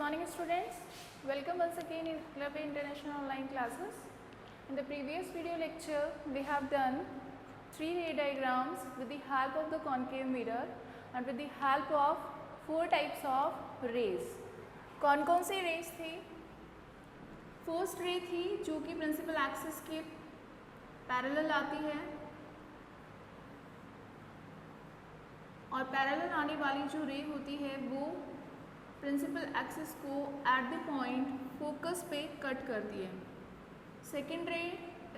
morning students, welcome once again in Club International Online Classes. In the previous video lecture we have done 3 ray diagrams with the help of the concave mirror and with the help of 4 types of rays. कौन कौन सी raise थी? First ray थी जो कि principal axis के parallel आती है और पैरेलल आने वाली जो रे होती है वो प्रिंसिपल एक्सिस को एट द पॉइंट फोकस पे कट करती है. सेकेंड रे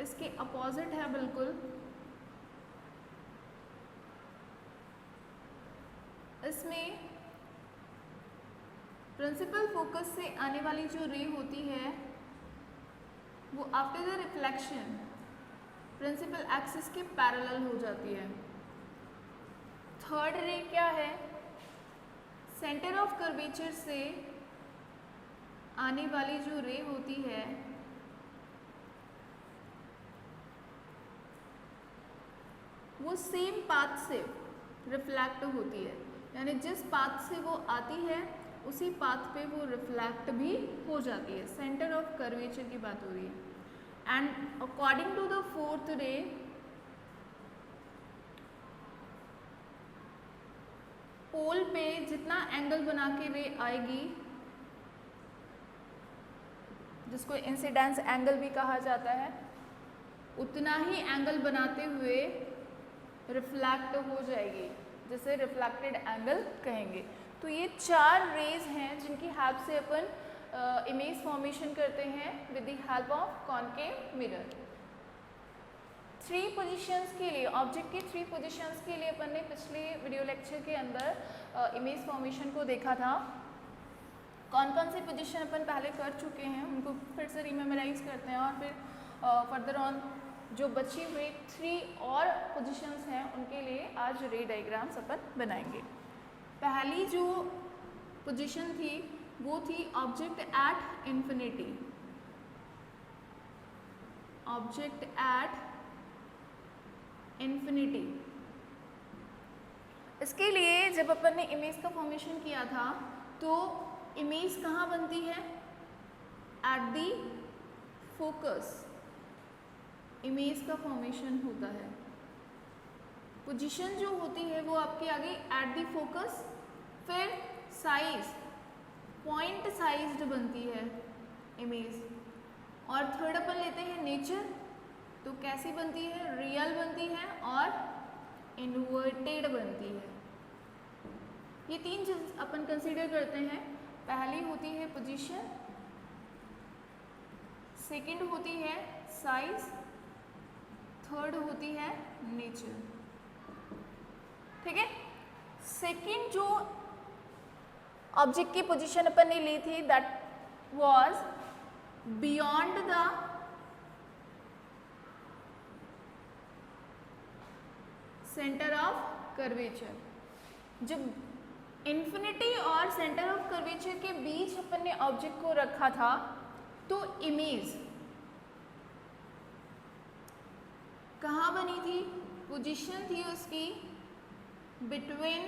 इसके अपोजिट है बिल्कुल. इसमें प्रिंसिपल फोकस से आने वाली जो रे होती है वो after the reflection principal axis के पैरेलल हो जाती है. थर्ड रे क्या है? सेंटर ऑफ कर्वेचर से आने वाली जो रे होती है वो सेम पाथ से रिफ्लेक्ट होती है, यानी जिस पाथ से वो आती है उसी पाथ पे वो रिफ्लेक्ट भी हो जाती है. सेंटर ऑफ कर्वेचर की बात हो रही है. And according to the fourth ray pole पे जितना एंगल बना के रे आएगी, जिसको इंसिडेंस एंगल भी कहा जाता है, उतना ही एंगल बनाते हुए रिफ्लेक्ट हो जाएगी, जिसे रिफ्लेक्टेड एंगल कहेंगे. तो ये 4 रेज हैं जिनकी हेल्प से अपन इमेज फॉर्मेशन करते हैं with the help of concave mirror. 3 positions के लिए, ऑब्जेक्ट के 3 पोजीशंस के लिए अपन ने पिछले वीडियो लेक्चर के अंदर इमेज फॉर्मेशन को देखा था. कौन कौन से पोजीशन अपन पहले कर चुके हैं उनको फिर से रिमेमोराइज करते हैं और फिर फर्दर ऑन जो बची हुई 3 और पोजीशंस हैं उनके लिए आज रे डायग्राम्स अपन बनाएंगे. पहली जो पोजीशन थी वो थी object at infinity. Object at infinity. इसके लिए जब अपन ने इमेज का फॉर्मेशन किया था तो इमेज कहाँ बनती है? एट दी फोकस इमेज का फॉर्मेशन होता है. पोजीशन जो होती है वो आपके आगे एट दी फोकस, फिर साइज पॉइंट साइज्ड बनती है इमेज. और थर्ड अपन लेते हैं नेचर. तो कैसी बनती है? रियल बनती है और इन्वर्टेड बनती है. ये 3 चीज अपन कंसीडर करते हैं. पहली होती है पोजीशन, सेकंड होती है साइज, थर्ड होती है नेचर. ठीक है. सेकंड जो ऑब्जेक्ट की पोजीशन अपन ने ली थी that was beyond the centre of curvature. जब इन्फिनिटी और सेंटर ऑफ कर्वेचर के बीच अपन ने ऑब्जेक्ट को रखा था तो इमेज कहाँ बनी थी? पोजीशन थी उसकी between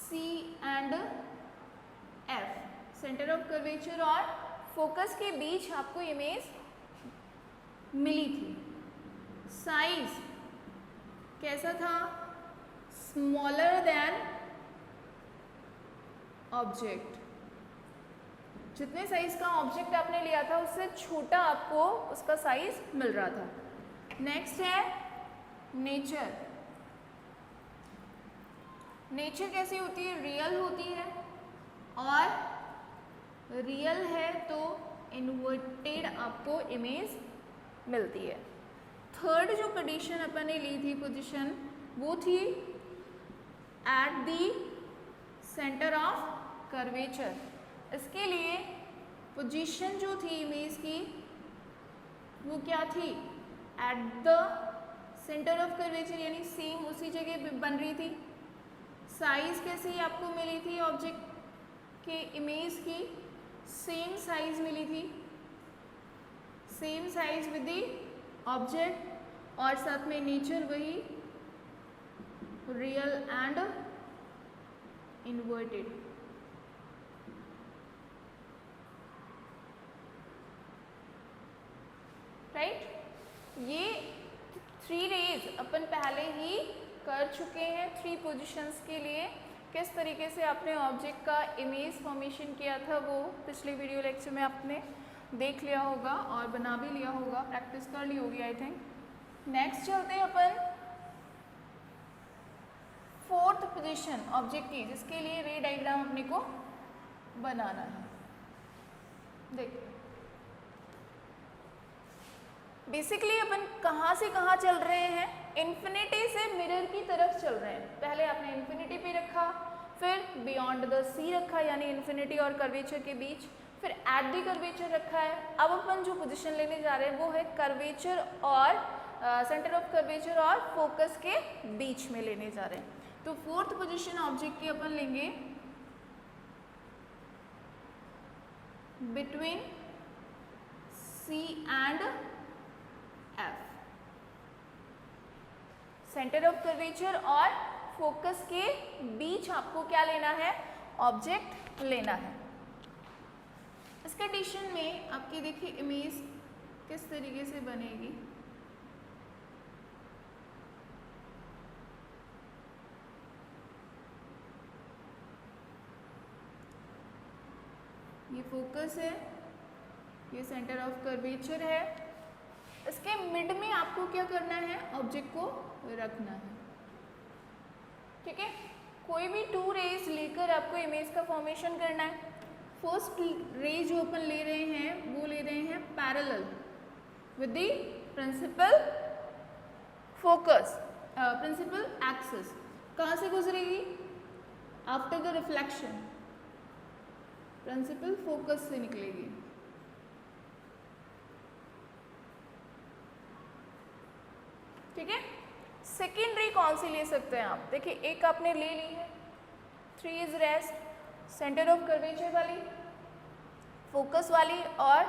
C and F. Centre of curvature और फोकस के बीच आपको इमेज मिली थी. साइज कैसा था? Smaller than object. जितने साइज का ऑब्जेक्ट आपने लिया था उससे छोटा आपको उसका साइज मिल रहा था. नेक्स्ट है नेचर. नेचर कैसी होती है? रियल होती है और रियल है तो इन्वर्टेड आपको इमेज मिलती है. थर्ड जो पोजीशन अपन ने ली थी पोजीशन वो थी at the centre of curvature. इसके लिए पोजीशन जो थी इमेज की वो क्या थी? Eight the centre of curvature, यानी सेम उसी जगह बन रही थी. साइज कैसी आपको मिली थी? ऑब्जेक्ट के इमेज की सेम साइज मिली थी, same size with the object, और साथ में नेचर वही रियल एंड इन्वर्टेड. राइट। ये 3 रेज अपन पहले ही कर चुके हैं 3 पोजीशंस के लिए। किस तरीके से आपने ऑब्जेक्ट का इमेज फॉर्मेशन किया था वो पिछले वीडियो लेक्चर में आपने देख लिया होगा और बना भी लिया होगा, प्रैक्टिस कर ली होगी आई थिंक। नेक्स्ट चलते हैं अपन 4th पोजीशन ऑब्जेक्ट की, जिसके लिए रे डायग्राम अपने को बनाना है। देखिए बेसिकली अपन कहाँ से कहाँ चल रहे हैं, इन्फिनिटी से मिरर की तरफ चल रहे हैं। पहले आपने इन्फिनिटी पे रखा, फिर बियॉन्ड द सी रखा यानी इन्फिनिटी और कर्वेचर के बीच, फिर एट द कर्वेचर रखा है। अब अपन जो पोजीशन लेने जा रहे हैं वो है कर्वेचर और सेंटर ऑफ कर्वेचर और फोकस के बीच में लेने जा रहे हैं। तो 4th पोजीशन ऑब्जेक्ट की अपन लेंगे between C and F. Centre of curvature और फोकस के बीच आपको क्या लेना है, ऑब्जेक्ट लेना है। इस कंडीशन में आपकी देखिए इमेज किस तरीके से बनेगी। ये फोकस है, ये सेंटर ऑफ कर्वेचर है। इसके मिड में आपको क्या करना है, ऑब्जेक्ट को रखना है। ठीक है, कोई भी 2 रेज लेकर आपको इमेज का फॉर्मेशन करना है। फर्स्ट रे जो अपन ले रहे हैं वो ले रहे हैं parallel with the principal focus, principal axis. कहाँ से गुजरेगी, after the reflection principal focus से निकलेगी। ठीक है, सेकेंड रे कौन सी ले सकते हैं आप, देखिए एक आपने ले ली है 3 is rest, centre of curvature वाली, फोकस वाली और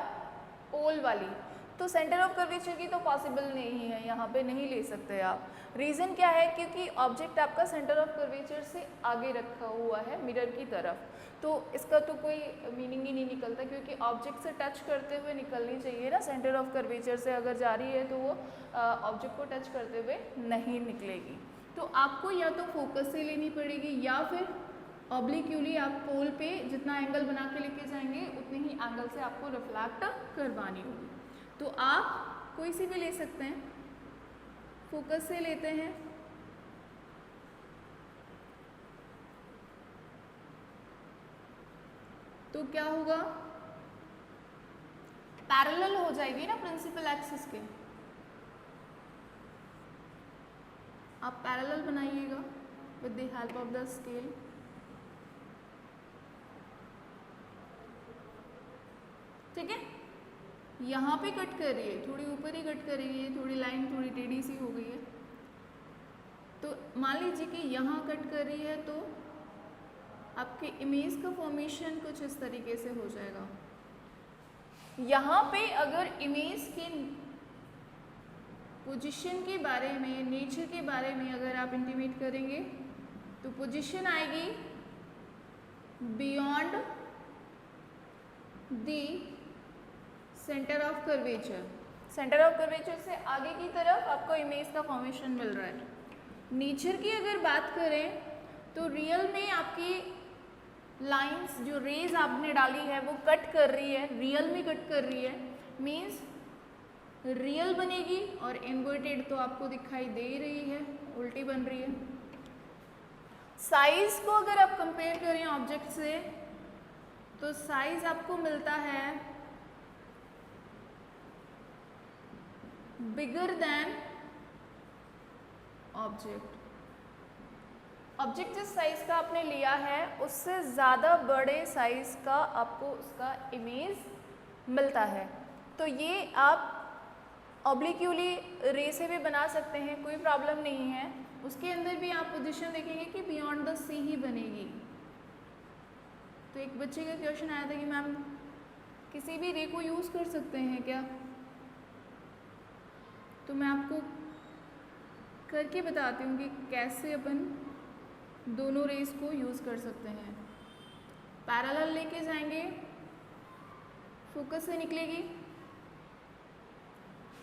ओल वाली। तो सेंटर ऑफ कर्वेचर की तो पॉसिबल नहीं है, यहाँ पे नहीं ले सकते आप। रीज़न क्या है, क्योंकि ऑब्जेक्ट आपका सेंटर ऑफ कर्वेचर से आगे रखा हुआ है मिरर की तरफ, तो इसका तो कोई मीनिंग ही नहीं निकलता, क्योंकि ऑब्जेक्ट से टच करते हुए निकलनी चाहिए ना। सेंटर ऑफ कर्वेचर से अगर जा रही है तो वो ऑब्जेक्ट को टच करते हुए नहीं निकलेगी। तो आपको या तो फोकस से लेनी पड़ेगी या फिर ऑब्लिक्यूली आप पोल पे जितना एंगल बना के लेके जाएंगे उतने ही एंगल से आपको रिफ्लेक्ट करवानी होगी। तो आप कोई सी भी ले सकते हैं, फोकस से लेते हैं, तो क्या होगा, पैरेलल हो जाएगी ना प्रिंसिपल एक्सिस के। आप पैरेलल बनाइएगा with the help of the scale. ठीक है, यहाँ पे कट कर रही है, थोड़ी ऊपर ही कट कर रही है, थोड़ी लाइन थोड़ी टेढ़ी सी हो गई है। तो मान लीजिए कि यहाँ कट कर रही है तो आपके इमेज का फॉर्मेशन कुछ इस तरीके से हो जाएगा। यहाँ पे अगर इमेज के पोजीशन के बारे में, नेचर के बारे में अगर आप इंटीमेट करेंगे तो पोजीशन आएगी beyond the centre of curvature. Centre of curvature से आगे की तरफ आपको इमेज का फॉर्मेशन मिल रहा है। नेचर की अगर बात करें तो रियल में आपकी लाइंस जो रेज आपने डाली है वो कट कर रही है, रियल में कट कर रही है, मीन्स रियल बनेगी, और इन्वर्टेड तो आपको दिखाई दे रही है, उल्टी बन रही है। साइज को अगर आप कंपेयर करें ऑब्जेक्ट से तो साइज आपको मिलता है बिगर देन ऑब्जेक्ट। ऑब्जेक्ट जिस साइज का आपने लिया है उससे ज़्यादा बड़े साइज का आपको उसका इमेज मिलता है। तो ये आप ऑब्लिक्यूली रे से भी बना सकते हैं, कोई प्रॉब्लम नहीं है। उसके अंदर भी आप पोजीशन देखेंगे कि बियॉन्ड द सी ही बनेगी। तो एक बच्चे का क्वेश्चन आया था कि मैम किसी भी रे को यूज़ कर सकते हैं क्या, तो मैं आपको करके बताती हूँ कि कैसे अपन दोनों रेस को यूज़ कर सकते हैं। पैरेलल लेके जाएंगे, फोकस से निकलेगी,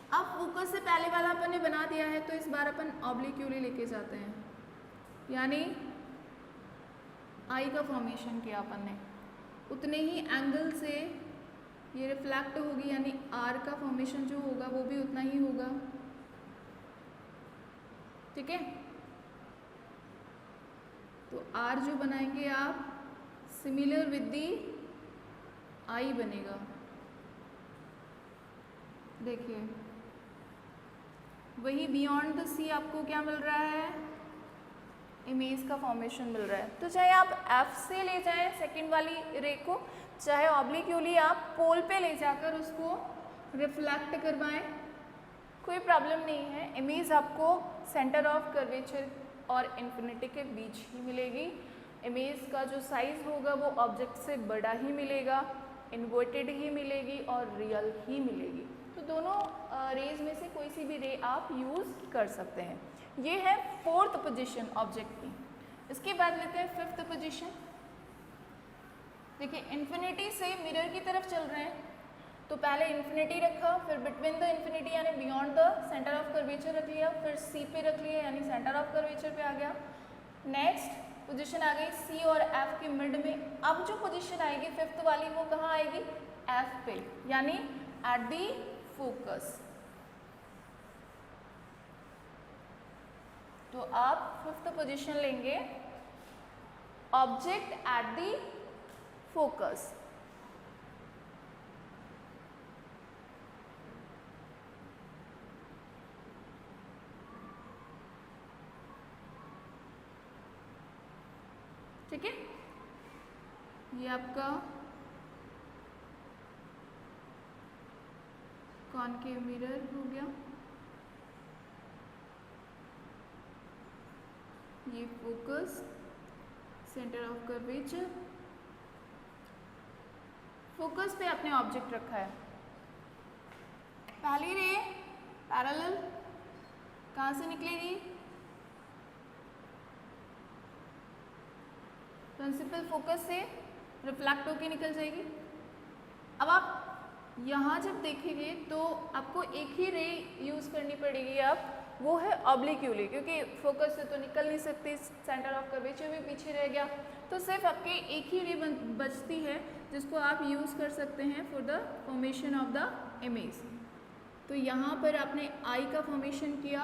अब फोकस से पहले वाला अपन ने बना दिया है, तो इस बार अपन ऑब्लिक्यूली लेके जाते हैं, यानी आई का फॉर्मेशन किया अपन ने, उतने ही एंगल से ये रिफ्लेक्ट होगी, यानी आर का फॉर्मेशन जो होगा वो भी उतना ही होगा। ठीक है, तो आर जो बनाएंगे आप सिमिलर विद दी आई बनेगा। देखिए वही बियॉन्ड द सी आपको क्या मिल रहा है, इमेज का फॉर्मेशन मिल रहा है। तो चाहे आप एफ से ले जाएं सेकंड वाली रे को, चाहे ऑब्लिक्यूली आप पोल पे ले जाकर उसको रिफ्लेक्ट करवाएं, कोई प्रॉब्लम नहीं है। इमेज आपको सेंटर ऑफ कर्वेचर और इन्फिनिटी के बीच ही मिलेगी। इमेज का जो साइज होगा वो ऑब्जेक्ट से बड़ा ही मिलेगा, इन्वर्टेड ही मिलेगी और रियल ही मिलेगी। तो दोनों रेज में से कोई सी भी रे आप यूज़ कर सकते हैं। ये है फोर्थ पोजीशन ऑब्जेक्ट की। इसके बाद लेते हैं फिफ्थ पोजीशन। देखिए इन्फिनिटी से मिरर की तरफ चल रहे हैं, तो पहले इन्फिनिटी रखा, फिर बिटवीन द इन्फिनिटी यानी beyond the centre of curvature रख लिया, फिर सी पे रख लिया यानी सेंटर ऑफ कर्वेचर पे आ गया। नेक्स्ट पोजीशन आ गई सी और एफ के मिड में। अब जो पोजीशन आएगी फिफ्थ वाली वो कहाँ आएगी, एफ पे, यानी एट दी फोकस। तो आप फिफ्थ पोजीशन लेंगे, ऑब्जेक्ट एट दी फोकस। ठीक है, ये आपका कॉनकेव मिरर हो गया, ये focus, centre of curvature. Focus पे आपने ऑब्जेक्ट रखा है, पहली रे पैरेलल कहाँ से निकलेगी, प्रिंसिपल फोकस से रिफ्लेक्ट होके निकल जाएगी। अब आप यहाँ जब देखेंगे तो आपको एक ही रे यूज़ करनी पड़ेगी, अब वो है ऑब्लिक्यूली, क्योंकि फोकस से तो निकल नहीं सकती, सेंटर ऑफ कर्वेचर भी पीछे रह गया, तो सिर्फ आपके एक ही रे बचती है जिसको आप यूज़ कर सकते हैं for the formation of the image. तो यहाँ पर आपने आई का फॉर्मेशन किया,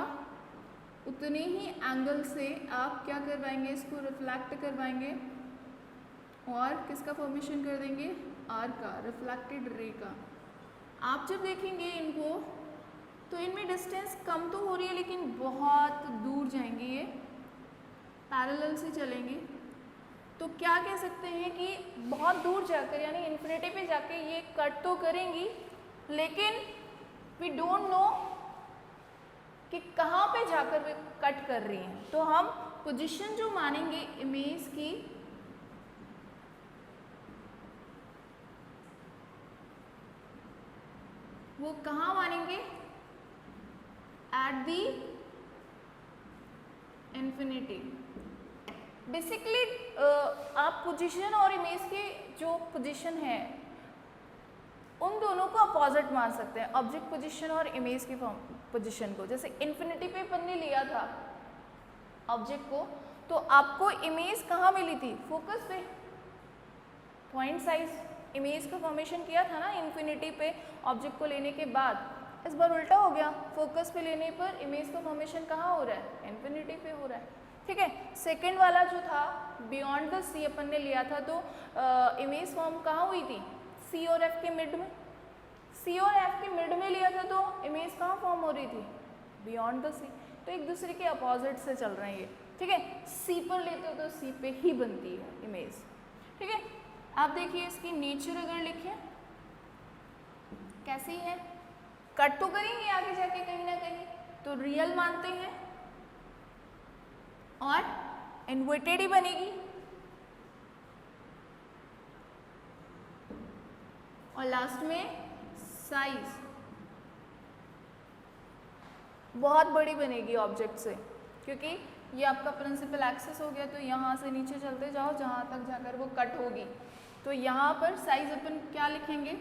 उतने ही एंगल से आप क्या करवाएंगे, इसको रिफ्लेक्ट करवाएंगे और किसका फॉर्मेशन कर देंगे, आर का, रिफ्लेक्टेड रे का। आप जब देखेंगे इनको तो इनमें डिस्टेंस कम तो हो रही है लेकिन बहुत दूर जाएंगे, ये पैरेलल से चलेंगे, तो क्या कह सकते हैं कि बहुत दूर जाकर यानी इन्फिनिटी पे जाके ये कट तो करेंगी, लेकिन वी डोंट नो कि कहाँ पे जाकर वे कट कर रही हैं। तो हम पोजीशन जो मानेंगे इमेज की, वो कहाँ मानेंगे, एट दी इन्फिनिटी। बेसिकली आप पोजीशन और इमेज की जो पोजीशन है उन दोनों को अपोजिट मान सकते हैं, ऑब्जेक्ट पोजीशन और इमेज की पोजीशन को। जैसे इन्फिनिटी पे अपन ने लिया था ऑब्जेक्ट को, तो आपको इमेज कहाँ मिली थी, फोकस पे, पॉइंट साइज इमेज का फॉर्मेशन किया था ना इन्फिनिटी पे ऑब्जेक्ट को लेने के बाद। इस बार उल्टा हो गया, फोकस पे लेने पर इमेज का फॉर्मेशन कहाँ हो रहा है, इन्फिनिटी पे हो रहा है। ठीक है, सेकेंड वाला जो था बियॉन्ड द सी अपन ने लिया था, तो इमेज फॉर्म कहाँ हुई थी, सी और एफ के मिड में। सी और एफ के मिड में लिया था तो इमेज कहाँ फॉर्म हो रही थी, बियॉन्ड द सी। तो एक दूसरे के अपोजिट से चल रहे हैं ये। ठीक है, सी पर लेते हो तो सी पे ही बनती है इमेज। ठीक है, आप देखिए इसकी नेचर अगर लिखें कैसी है, कट तो करेंगे आगे जाके कहीं ना कहीं, तो रियल मानते हैं और इन्वर्टेड ही बनेगी, और लास्ट में साइज बहुत बड़ी बनेगी ऑब्जेक्ट से, क्योंकि ये आपका प्रिंसिपल एक्सिस हो गया, तो यहाँ से नीचे चलते जाओ जहाँ तक जाकर वो कट होगी। तो यहाँ पर साइज अपन क्या लिखेंगे,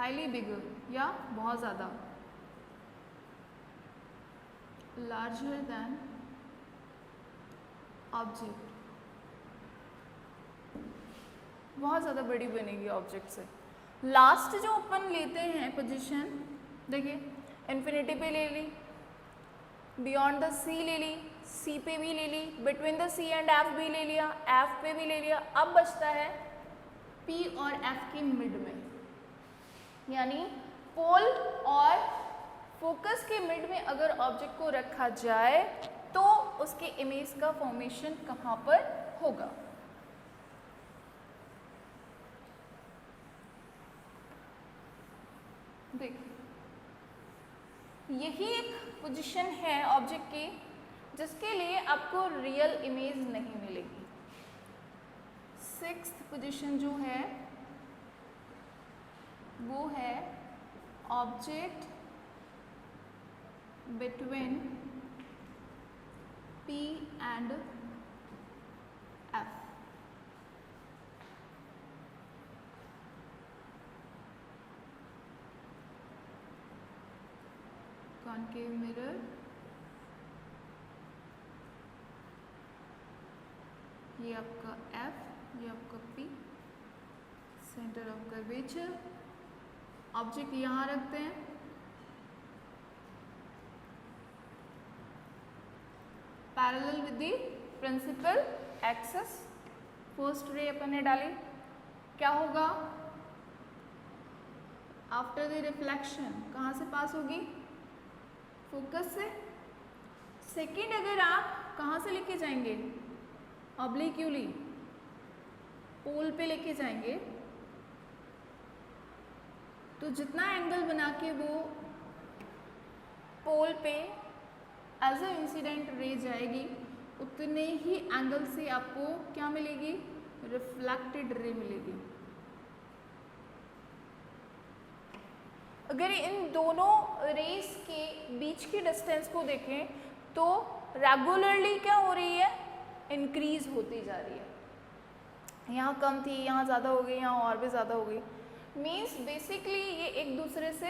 हाईली बिगर या बहुत ज़्यादा, लार्जर देन ऑब्जेक्ट, बहुत ज़्यादा बड़ी बनेगी ऑब्जेक्ट से। लास्ट जो अपन लेते हैं पोजीशन, देखिए इन्फिनिटी पे ले ली, बियॉन्ड द सी ले ली, सी पे भी ले ली, between the C and F भी ले लिया, एफ पे भी ले लिया। अब बचता है पी और एफ के मिड में, यानी पोल और फोकस के मिड में अगर ऑब्जेक्ट को रखा जाए तो उसके इमेज का फॉर्मेशन कहाँ पर होगा। देखिए यही एक पोजीशन है ऑब्जेक्ट की जिसके लिए आपको रियल इमेज नहीं मिलेगी। सिक्स्थ पोजीशन जो है वो है object between P and F। Concave mirror, ये आपका F, ये आपका P, centre of curvature. Object यहाँ रखते हैं, parallel with the principal axis. First ray अपन ने डाली, क्या होगा आफ्टर द रिफ्लेक्शन, कहाँ से पास होगी, फोकस से। सेकेंड अगर आप कहाँ से लेके जाएंगे, ऑब्लिक्यूली पोल पे लेके जाएंगे तो जितना एंगल बना के वो पोल पे एज ए इंसिडेंट रे जाएगी उतने ही एंगल से आपको क्या मिलेगी, रिफ्लेक्टेड रे मिलेगी। अगर इन दोनों रेस के बीच की डिस्टेंस को देखें तो रेगुलरली क्या हो रही है, इंक्रीज होती जा रही है। यहाँ कम थी, यहाँ ज़्यादा हो गई, यहाँ और भी ज़्यादा हो गई। मीन्स बेसिकली ये एक दूसरे से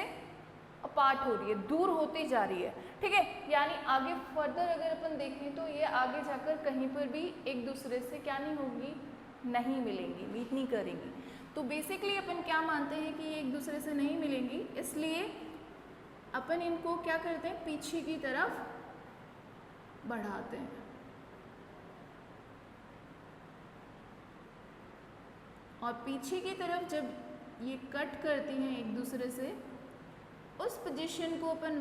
अपार्ट हो रही है, दूर होती जा रही है। ठीक है, यानी आगे फर्दर अगर अपन देखें तो ये आगे जाकर कहीं पर भी एक दूसरे से क्या नहीं होगी, नहीं मिलेंगी, मीट नहीं करेंगी। तो बेसिकली अपन क्या मानते हैं कि ये एक दूसरे से नहीं मिलेंगी, इसलिए अपन इनको क्या करते हैं, पीछे की तरफ बढ़ाते हैं। और पीछे की तरफ जब ये कट करती हैं एक दूसरे से, उस पोजीशन को अपन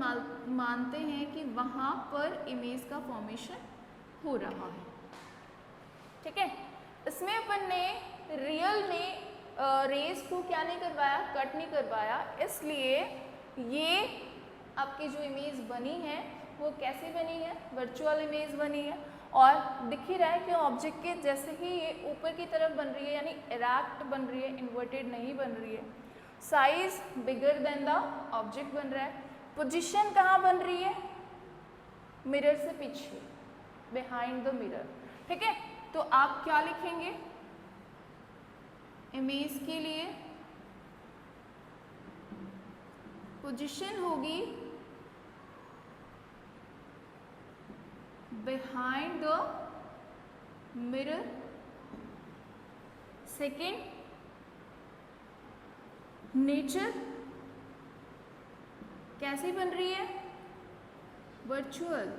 मानते हैं कि वहाँ पर इमेज का फॉर्मेशन हो रहा है। ठीक है, इसमें अपन ने रियल में रेस को क्या नहीं करवाया, कट नहीं करवाया, इसलिए ये आपकी जो इमेज बनी है वो कैसी बनी है, वर्चुअल इमेज बनी है। और दिख ही रहा है कि ऑब्जेक्ट के जैसे ही ये ऊपर की तरफ बन रही है, यानी इरेक्ट बन रही है, इन्वर्टेड नहीं बन रही है। Size bigger than the object बन रहा है। पोजीशन कहाँ बन रही है, मिरर से पीछे, बिहाइंड द मिरर। ठीक है, तो आप क्या लिखेंगे इमेज के लिए, पोजीशन होगी behind the mirror. Second, nature कैसी बन रही है, वर्चुअल।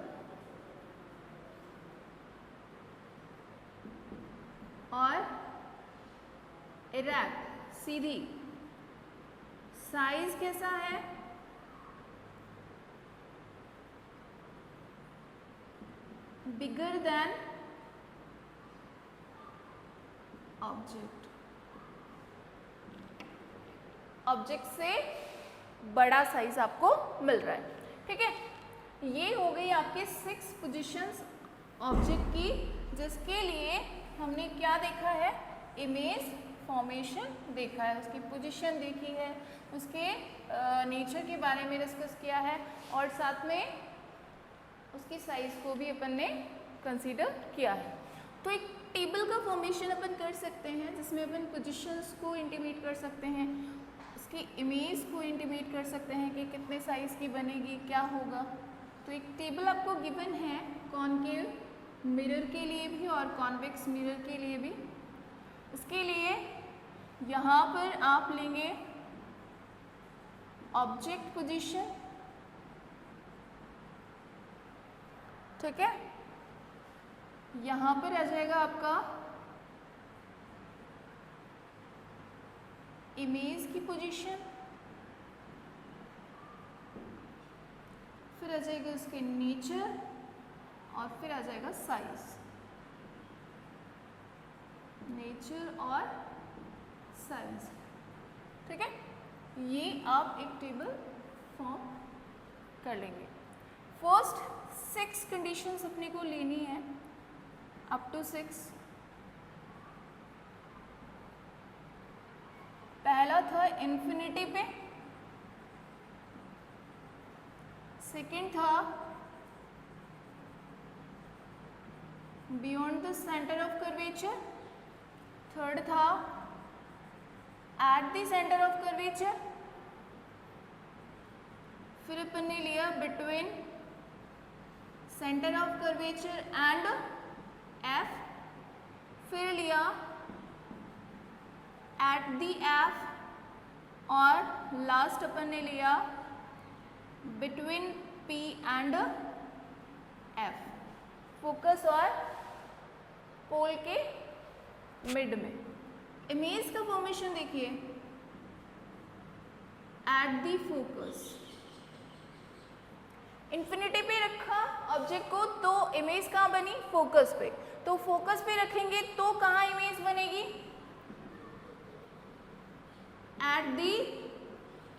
और इरेक्ट, सीधी। साइज कैसा है, बिगर देन ऑब्जेक्ट। ऑब्जेक्ट से बड़ा साइज आपको मिल रहा है। ठीक है, ये हो गई आपके 6 पोजीशंस ऑब्जेक्ट की, जिसके लिए हमने क्या देखा है, इमेज फॉर्मेशन देखा है, उसकी पोजीशन देखी है, उसके नेचर के बारे में डिस्कस किया है, और साथ में उसकी साइज को भी अपन ने कंसीडर किया है। तो एक टेबल का फॉर्मेशन अपन कर सकते हैं जिसमें अपन पोजीशंस को इंटीमेट कर सकते हैं, उसके उसकी इमेज को इंटीमेट कर सकते हैं कि कितने साइज की बनेगी, क्या होगा। तो एक टेबल आपको गिवन है कॉनकेव मिरर के लिए भी और कॉन्वेक्स मिरर के लिए भी। इसके लिए यहाँ पर आप लेंगे ऑब्जेक्ट पोजीशन, ठीक है। यहाँ पर आ जाएगा आपका इमेज की पोजीशन, फिर आ जाएगा उसके नेचर और फिर आ जाएगा साइज, नेचर और साइज, ठीक है। ये आप एक टेबल फॉर्म कर लेंगे। फर्स्ट 6 कंडीशंस अपने को लेनी है, अप टू 6। पहला था इन्फिनिटी पे, सेकंड था beyond the centre of curvature, third था at the centre of curvature, फिर अपन ने लिया between centre of curvature and F, फिर लिया एट द एफ और लास्ट अपन ने लिया बिटवीन पी एंड एफ, फोकस और पोल के मिड में। इमेज का फॉर्मेशन देखिए, एट द फोकस, इन्फिनिटी पे रखा ऑब्जेक्ट को तो इमेज कहाँ बनी, फोकस पे। तो फोकस पे रखेंगे तो कहाँ इमेज बनेगी, एट द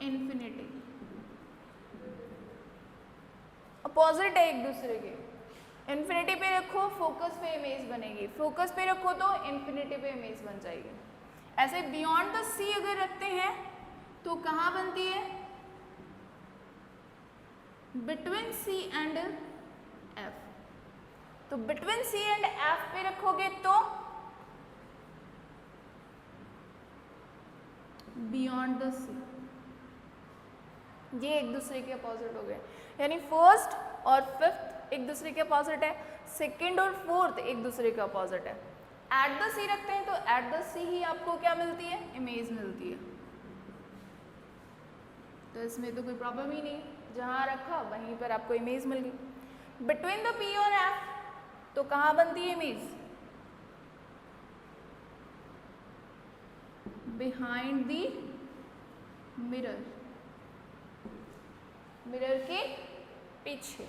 इन्फिनिटी। अपोजिट है एक दूसरे के, इन्फिनिटी पे रखो फोकस पे इमेज बनेगी, फोकस पे रखो तो इन्फिनिटी पे इमेज बन जाएगी। ऐसे बियॉन्ड द सी अगर रखते हैं तो कहाँ बनती है, बिटवीन सी एंड एफ। तो बिटवीन सी एंड एफ पे रखोगे तो बियॉन्ड द सी। ये एक दूसरे के अपोजिट हो गए, यानी फर्स्ट और फिफ्थ एक दूसरे के अपोजिट है, सेकंड और फोर्थ एक दूसरे के अपोजिट है। एट द सी रखते हैं तो एट द सी ही आपको क्या मिलती है, इमेज मिलती है। तो इसमें तो कोई प्रॉब्लम ही नहीं, जहाँ रखा वहीं पर आपको इमेज मिल गई। बिटवीन द पी और एफ तो कहाँ बनती है image, behind the mirror, mirror के पीछे।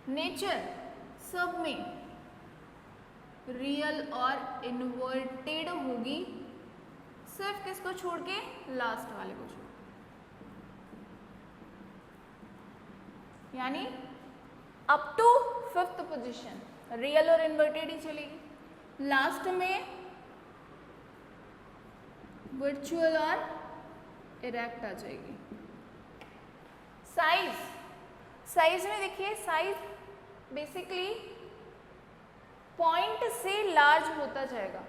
नेचर सब में रियल और इन्वर्टेड होगी, सिर्फ किसको छोड़ के, लास्ट वाले को छोड़, यानी up to fifth position real और इन्वर्टेड ही चलेगी, लास्ट में वर्चुअल और इरेक्ट आ जाएगी। साइज, साइज में देखिए, साइज बेसिकली पॉइंट से लार्ज होता जाएगा।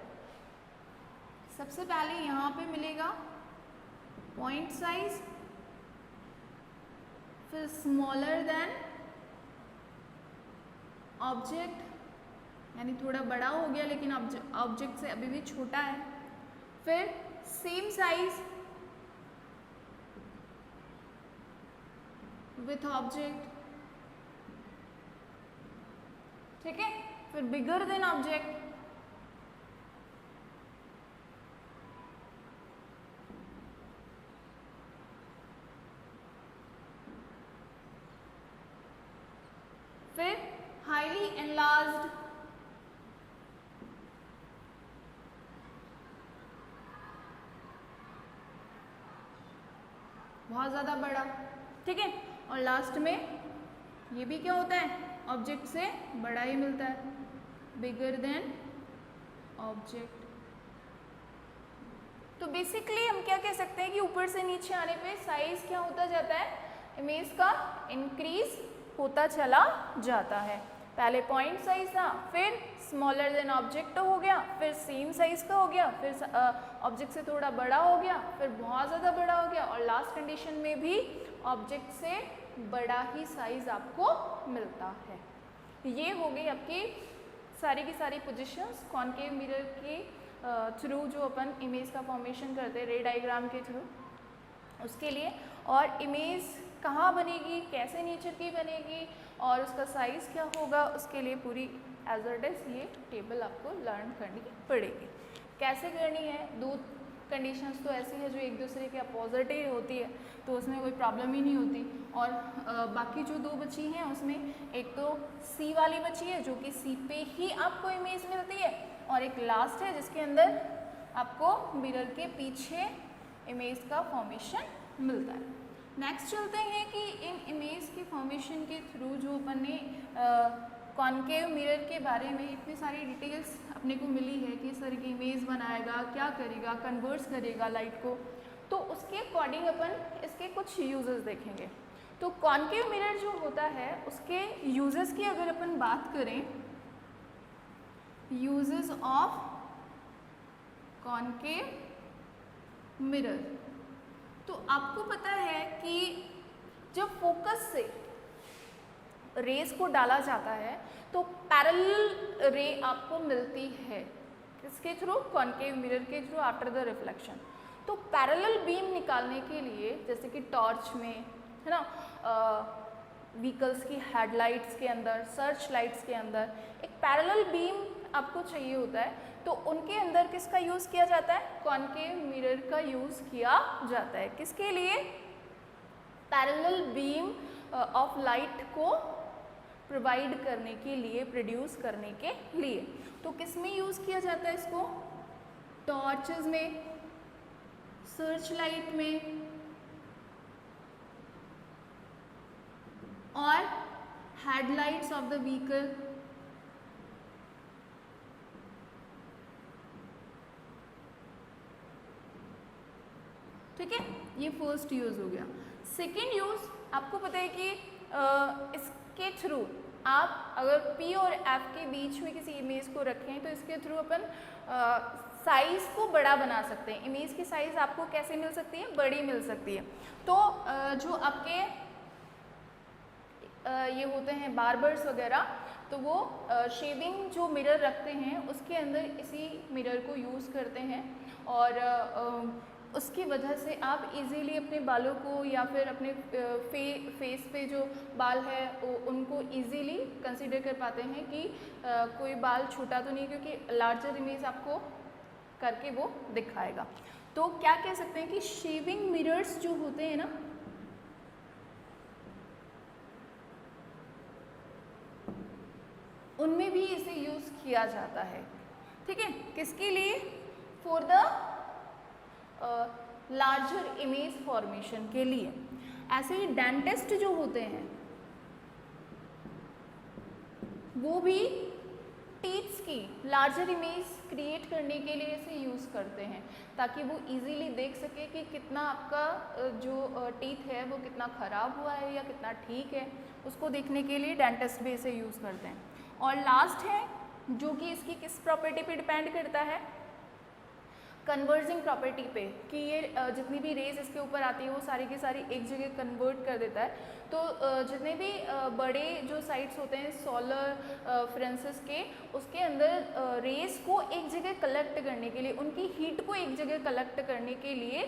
सबसे पहले यहाँ पे मिलेगा पॉइंट साइज, फिर स्मॉलर देन ऑब्जेक्ट, यानी थोड़ा बड़ा हो गया लेकिन ऑब्जेक्ट से अभी भी छोटा है, फिर सेम साइज विथ ऑब्जेक्ट, ठीक है, फिर बिगर देन ऑब्जेक्ट, फिर हाईली एनलार्ज्ड, बहुत ज्यादा बड़ा, ठीक है, और लास्ट में ये भी क्या होता है, ऑब्जेक्ट से बड़ा ही मिलता है, बिगर देन ऑब्जेक्ट। तो बेसिकली हम क्या कह सकते हैं कि ऊपर से नीचे आने पे साइज क्या होता जाता है, इमेज का इंक्रीज होता चला जाता है। पहले पॉइंट साइज था, फिर स्मॉलर देन ऑब्जेक्ट हो गया, फिर सेम साइज का हो गया, फिर ऑब्जेक्ट से थोड़ा बड़ा हो गया, फिर बहुत ज़्यादा बड़ा हो गया, और लास्ट कंडीशन में भी ऑब्जेक्ट से बड़ा ही साइज आपको मिलता है। ये हो गई आपकी सारी की सारी पोजीशंस कॉनकेव मिरर के थ्रू जो अपन इमेज का फॉर्मेशन करते हैं रे डायग्राम के थ्रू, उसके लिए। और इमेज कहाँ बनेगी, कैसे नेचर की बनेगी और उसका साइज़ क्या होगा, उसके लिए पूरी एज इट इज़ ये टेबल आपको लर्न करनी पड़ेगी। कैसे करनी है, दो कंडीशंस तो ऐसी है जो एक दूसरे के अपोजिट ही होती है, तो उसमें कोई प्रॉब्लम ही नहीं होती। और बाकी जो दो बची हैं उसमें एक तो सी वाली बची है जो कि सी पे ही आपको इमेज मिलती है, और एक लास्ट है जिसके अंदर आपको मिरर के पीछे इमेज का फॉर्मेशन मिलता है। नेक्स्ट चलते हैं कि इन इमेज के फॉर्मेशन के थ्रू जो अपन ने कॉनकेव मिरर के बारे में इतनी सारी डिटेल्स अपने को मिली है कि इस तरह की इमेज बनाएगा, क्या करेगा, कन्वर्ट्स करेगा लाइट को, तो उसके अकॉर्डिंग अपन इसके कुछ यूजेस देखेंगे। तो कॉनकेव मिरर जो होता है उसके यूजेस की अगर अपन बात करें, यूजेस ऑफ कॉनकेव मिरर, तो आपको पता है कि जब फोकस से रेस को डाला जाता है तो पैरेलल रे आपको मिलती है, किसके थ्रू, कॉनकेव मिरर के थ्रू आफ्टर द रिफ्लेक्शन। तो पैरेलल बीम निकालने के लिए जैसे कि टॉर्च में है ना, व्हीकल्स की हेडलाइट्स के अंदर, सर्च लाइट्स के अंदर एक पैरेलल बीम आपको चाहिए होता है, तो उनके अंदर किसका यूज़ किया जाता है, कॉनकेव मिरर का यूज़ किया जाता है। किसके लिए, पैरेलल बीम ऑफ लाइट को प्रोवाइड करने के लिए, प्रोड्यूस करने के लिए। तो किस में यूज़ किया जाता है इसको, टॉर्चेस में, सर्च लाइट में और हेडलाइट्स ऑफ द व्हीकल। ठीक है, ये फर्स्ट यूज़ हो गया। सेकेंड यूज़ आपको पता है कि इसके थ्रू आप अगर P और F के बीच में किसी इमेज को रखें तो इसके थ्रू अपन साइज़ को बड़ा बना सकते हैं। इमेज की साइज़ आपको कैसे मिल सकती है, बड़ी मिल सकती है। तो जो आपके ये होते हैं बार्बर्स वगैरह, तो वो शेविंग जो मिरर रखते हैं उसके अंदर इसी मिरर को यूज़ करते हैं, और उसकी वजह से आप इजीली अपने बालों को या फिर अपने फेस पे जो बाल है उनको इजीली कंसीडर कर पाते हैं कि कोई बाल छूटा तो नहीं, क्योंकि लार्जर इमेज आपको करके वो दिखाएगा। तो क्या कह सकते हैं कि शेविंग मिरर्स जो होते हैं ना, उनमें भी इसे यूज़ किया जाता है। ठीक है, किसके लिए, for the larger image formation के लिए। ऐसे ही डेंटिस्ट जो होते हैं वो भी टीथ्स की लार्जर इमेज क्रिएट करने के लिए इसे यूज़ करते हैं, ताकि वो इजीली देख सके कि कितना आपका जो टीथ है वो कितना ख़राब हुआ है या कितना ठीक है, उसको देखने के लिए डेंटिस्ट भी इसे यूज़ करते हैं। और लास्ट है जो कि इसकी किस प्रॉपर्टी पे डिपेंड करता है, कन्वर्जिंग प्रॉपर्टी पे, कि ये जितनी भी रेज इसके ऊपर आती है वो सारी की सारी एक जगह कन्वर्ट कर देता है। तो जितने भी बड़े जो साइट्स होते हैं सोलर फ्रेंसेस के, उसके अंदर रेज को एक जगह कलेक्ट करने के लिए, उनकी हीट को एक जगह कलेक्ट करने के लिए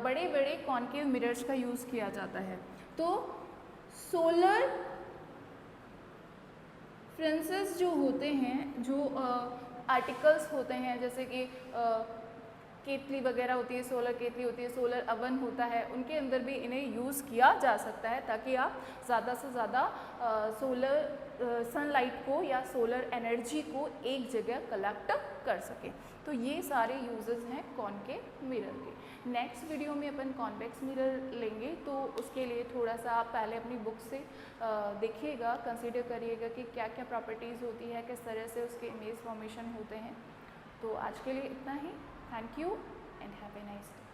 बड़े बड़े कॉनकेव मिरर्स का यूज़ किया जाता है। तो सोलर फ्रेंसेस जो होते हैं, जो आर्टिकल्स होते हैं, जैसे कि केतली वगैरह होती है, सोलर केतली होती है, सोलर अवन होता है, उनके अंदर भी इन्हें यूज़ किया जा सकता है, ताकि आप ज़्यादा से ज़्यादा सोलर सनलाइट को या सोलर एनर्जी को एक जगह कलेक्ट कर सकें। तो ये सारे यूजेस हैं कॉनकेव मिरर के। नेक्स्ट वीडियो में अपन कॉन्वेक्स मिरर लेंगे, तो उसके लिए थोड़ा सा आप पहले अपनी बुक से देखिएगा, कंसीडर करिएगा कि क्या क्या प्रॉपर्टीज़ होती है, किस तरह से उसके इमेज फॉर्मेशन होते हैं। तो आज के लिए इतना ही। Thank you and have a nice day.